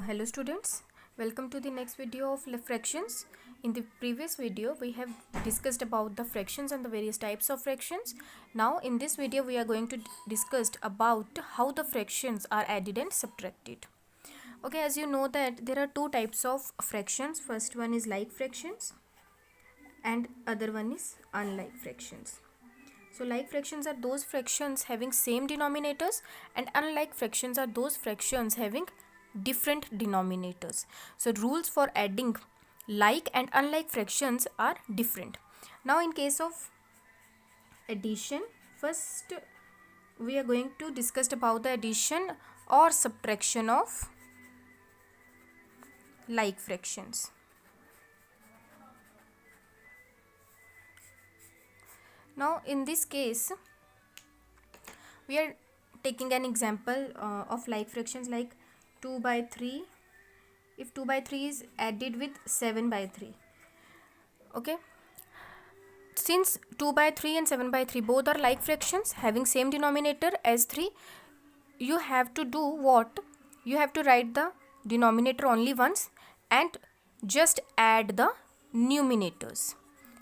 Hello students, welcome to the next video of fractions. In the previous video we have discussed about the fractions and the various types of fractions. Now in this video we are going to discuss about how the fractions are added and subtracted. Okay, as you know that there are two types of fractions. First one is like fractions and other one is unlike fractions. So like fractions are those fractions having same denominators, and unlike fractions are those fractions having different denominators. So rules for adding like and unlike fractions are different. Now in case of addition, first we are going to discuss about the addition or subtraction of like fractions. Now in this case we are taking an example of like fractions like 2 by 3. If 2 by 3 is added with 7 by 3, okay, since 2 by 3 and 7 by 3 both are like fractions having same denominator as 3, you have to do what? You have to write the denominator only once and just add the numerators.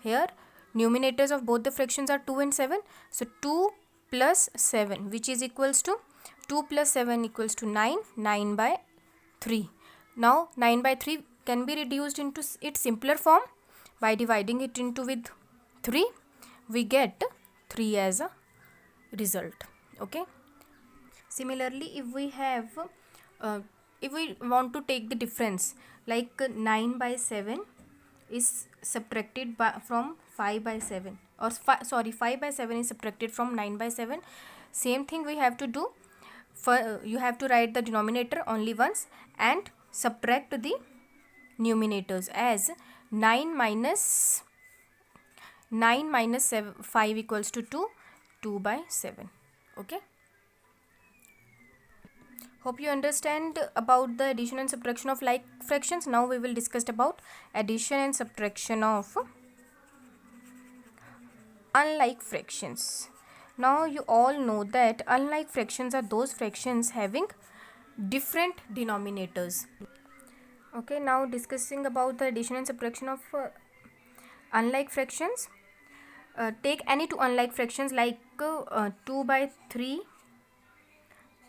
Here numerators of both the fractions are 2 and 7. So 2 plus 7, which is equals to 2 plus 7 equals to 9, 9 by 3. Now 9 by 3 can be reduced into its simpler form by dividing it into with 3. We get 3 as a result. Okay. Similarly, if we want to take the difference, like 9 by 7 is subtracted from 5 by 7, or 5 by 7 is subtracted from 9 by 7. Same thing we have to do. You have to write the denominator only once and subtract the numerators as 9 minus 5 equals to 2 by 7. Okay. Hope you understand about the addition and subtraction of like fractions. Now we will discuss about addition and subtraction of unlike fractions. Now you all know that unlike fractions are those fractions having different denominators. Okay, now discussing about the addition and subtraction of unlike fractions. Take any two unlike fractions like 2 by 3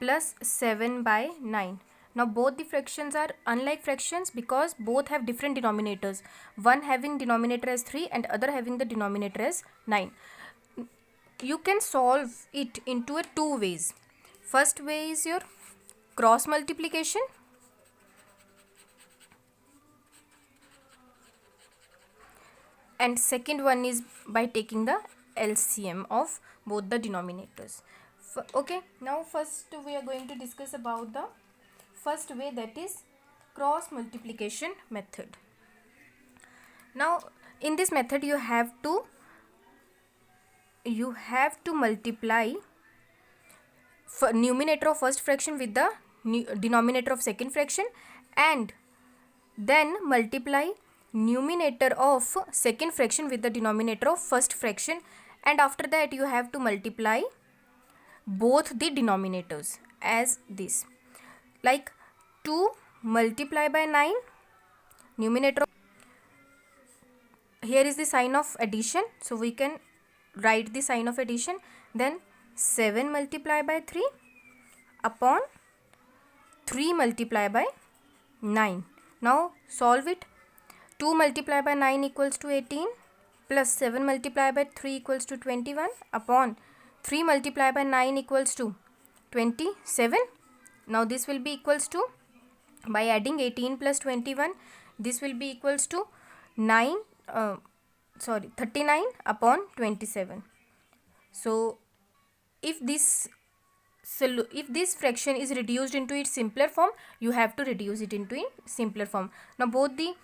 plus 7 by 9. Now both the fractions are unlike fractions because both have different denominators. One having denominator as 3 and other having the denominator as 9. You can solve it into two ways. First way is your cross multiplication, and second one is by taking the LCM of both the denominators. Okay, now first we are going to discuss about the first way, that is cross multiplication method. Now in this method you have to multiply numerator of first fraction with the denominator of second fraction, and then multiply numerator of second fraction with the denominator of first fraction, and after that you have to multiply both the denominators as this, like 2 multiply by 9 numerator. Here is the sign of addition, so we can write the sign of addition. Then 7 multiply by 3 upon 3 multiply by 9. Now solve it. 2 multiply by 9 equals to 18 plus 7 multiply by 3 equals to 21 upon 3 multiply by 9 equals to 27. Now this will be equals to, by adding 18 plus 21, this will be equals to 39 upon 27. So if this fraction is reduced into its simpler form, you have to reduce it into a simpler form. Now both the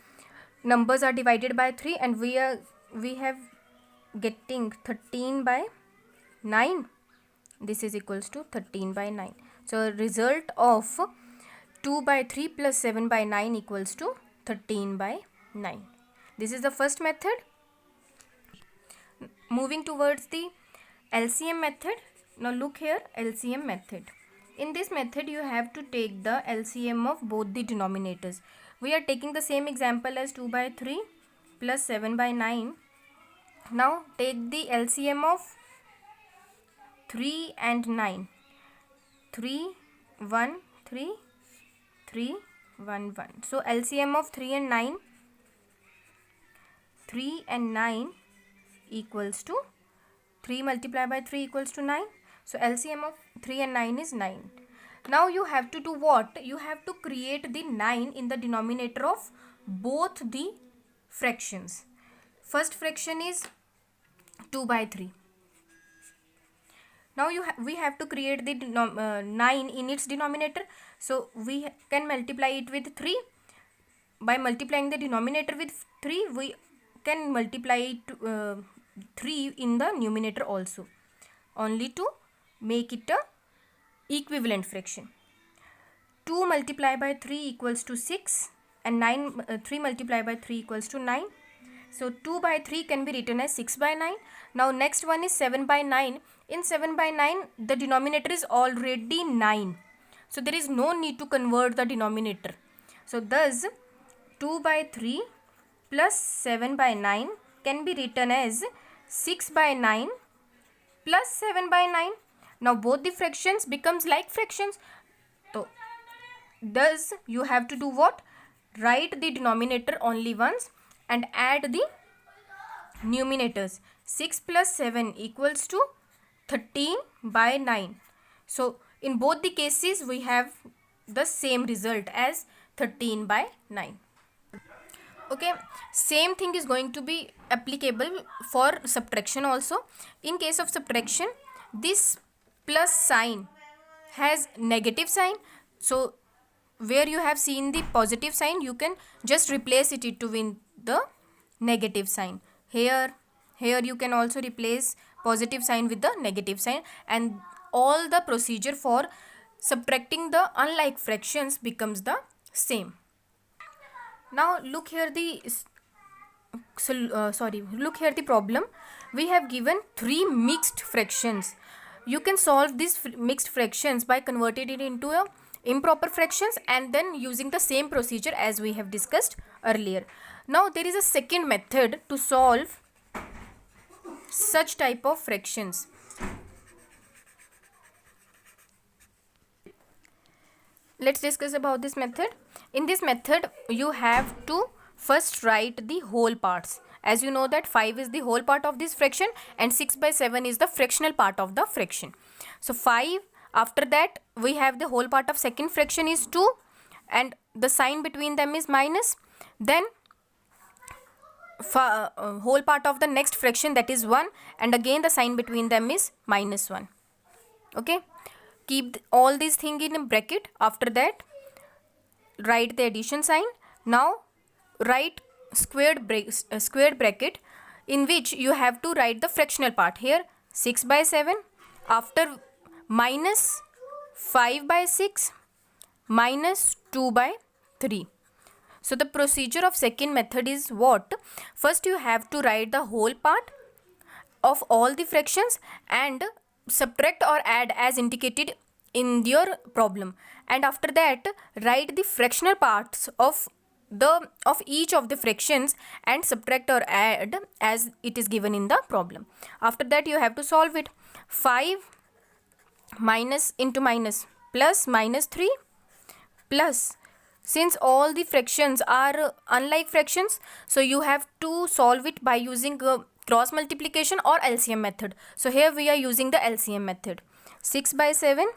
numbers are divided by 3 and we have getting 13 by 9. This is equals to 13 by 9. So result of 2 by 3 plus 7 by 9 equals to 13 by 9. This is the first method. Moving towards the LCM method. Now look here, LCM method. in this method you have to take the LCM of both the denominators. We are taking the same example as 2 by 3 plus 7 by 9. Now take the LCM of 3 and 9. 3 1 3 3 1 1. So LCM of 3 and 9, 3 and 9 equals to 3 multiplied by 3 equals to 9. So LCM of 3 and 9 is 9. Now you have to do what? You have to create the 9 in the denominator of both the fractions. First fraction is 2 by 3. Now we have to create the 9 in its denominator. So we can multiply it with 3. By multiplying the denominator with 3, we can multiply it 3 in the numerator also, only to make it a equivalent fraction. 2 multiplied by 3 equals to 6 and 3 multiplied by 3 equals to 9. So 2 by 3 can be written as 6 by 9. Now next one is 7 by 9. In 7 by 9 the denominator is already 9. So there is no need to convert the denominator. So thus 2 by 3 plus 7 by 9 can be written as 6 by 9 plus 7 by 9. Now both the fractions becomes like fractions. So thus you have to do what? Write the denominator only once and add the numerators. 6 plus 7 equals to 13 by 9. So in both the cases we have the same result as 13 by 9. Okay, same thing is going to be applicable for subtraction also. In case of subtraction, this plus sign has negative sign. So where you have seen the positive sign, you can just replace it with the negative sign. Here you can also replace positive sign with the negative sign, and all the procedure for subtracting the unlike fractions becomes the same. Now look here the problem. We have given 3 mixed fractions. You can solve these mixed fractions by converting it into a improper fractions and then using the same procedure as we have discussed earlier. Now there is a second method to solve such type of fractions. Let's discuss about this method. In this method you have to first write the whole parts. As you know that 5 is the whole part of this fraction and 6 by 7 is the fractional part of the fraction. So 5, after that we have the whole part of second fraction is 2 and the sign between them is minus. Then whole part of the next fraction, that is 1, and again the sign between them is minus 1. Okay, keep all these things in a bracket. After that write the addition sign. Now write squared bracket in which you have to write the fractional part. Here 6 by 7, after minus 5 by 6 minus 2 by 3. So the procedure of second method is what? First you have to write the whole part of all the fractions and subtract or add as indicated in your problem, and after that write the fractional parts of each of the fractions and subtract or add as it is given in the problem. After that you have to solve it. 5 minus into minus plus minus 3 plus, since all the fractions are unlike fractions, so you have to solve it by using cross multiplication or LCM method. So here we are using the LCM method. 6 by 7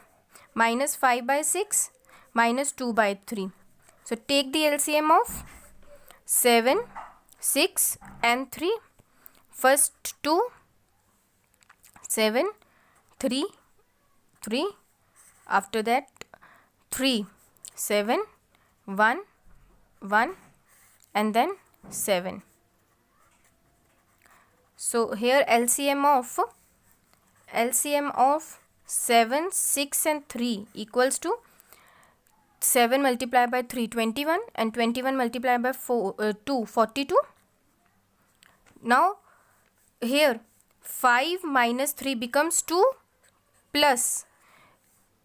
minus 5 by 6 minus 2 by 3. So take the LCM of 7, 6 and 3. First 2, 7, 3, 3. After that 3, 7, 1, 1 and then 7. So here LCM of 7, 6 and 3 equals to 7 multiplied by 3 21 and 21 multiplied by 2 42. Now here 5 minus 3 becomes 2 plus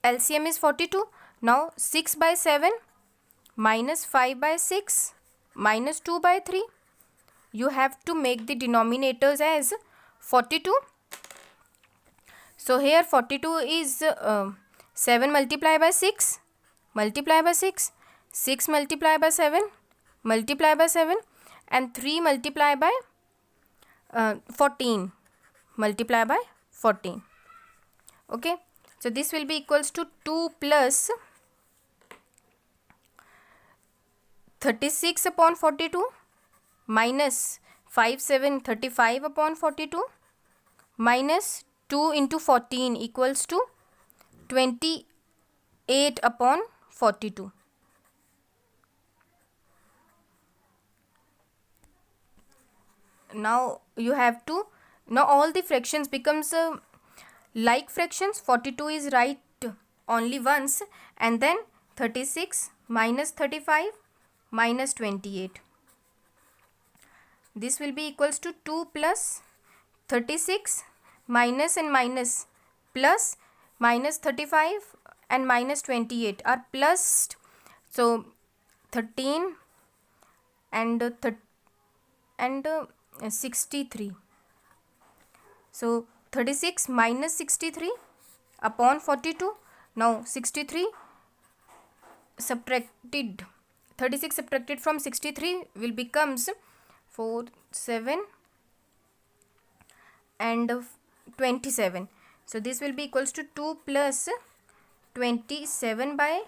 LCM is 42. Now 6 by 7 minus 5 by 6 minus 2 by 3. You have to make the denominators as 42. So here 42 is 7 multiplied by 6, multiply by 6, 6 multiplied by 7, multiply by 7, and 3 multiply by 14, multiply by 14. Okay, so this will be equals to 2 plus 36 upon 42 minus 5 7 35 upon 42 minus 2 into 14 equals to 28 upon 42. Now you have to, now all the fractions becomes like fractions. 42 is right only once, and then 36 minus 35 minus 28. This will be equals to 2 plus 36 minus and minus plus minus 35 and minus 28 are plus. So 13 and 63. So 36 minus 63 upon 42. Now 63 subtracted, 36 subtracted from 63 will becomes 4 7 and 27. So this will be equals to 2 plus 27 by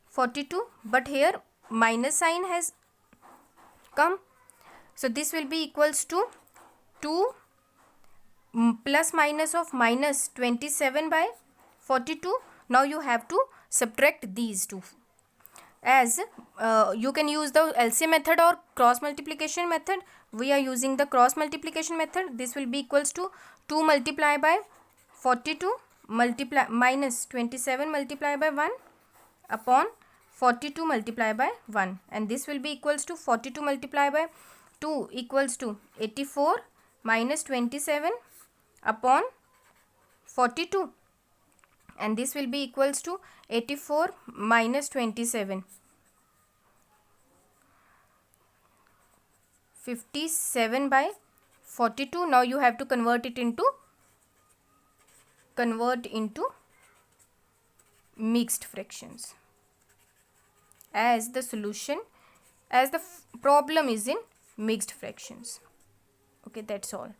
42, but here minus sign has come. So this will be equals to 2 plus minus of minus 27 by 42. Now you have to subtract these two. As you can use the LCM method or cross multiplication method. We are using the cross multiplication method. This will be equals to 2 multiplied by 42 multiply minus 27 multiplied by 1 upon 42 multiplied by 1, and this will be equals to 42 multiplied by 2 equals to 84 minus 27 upon 42, and this will be equals to 84 minus 27, 57 by 42. Now you have to convert into mixed fractions, as the solution, as the problem is in mixed fractions. Okay, that's all.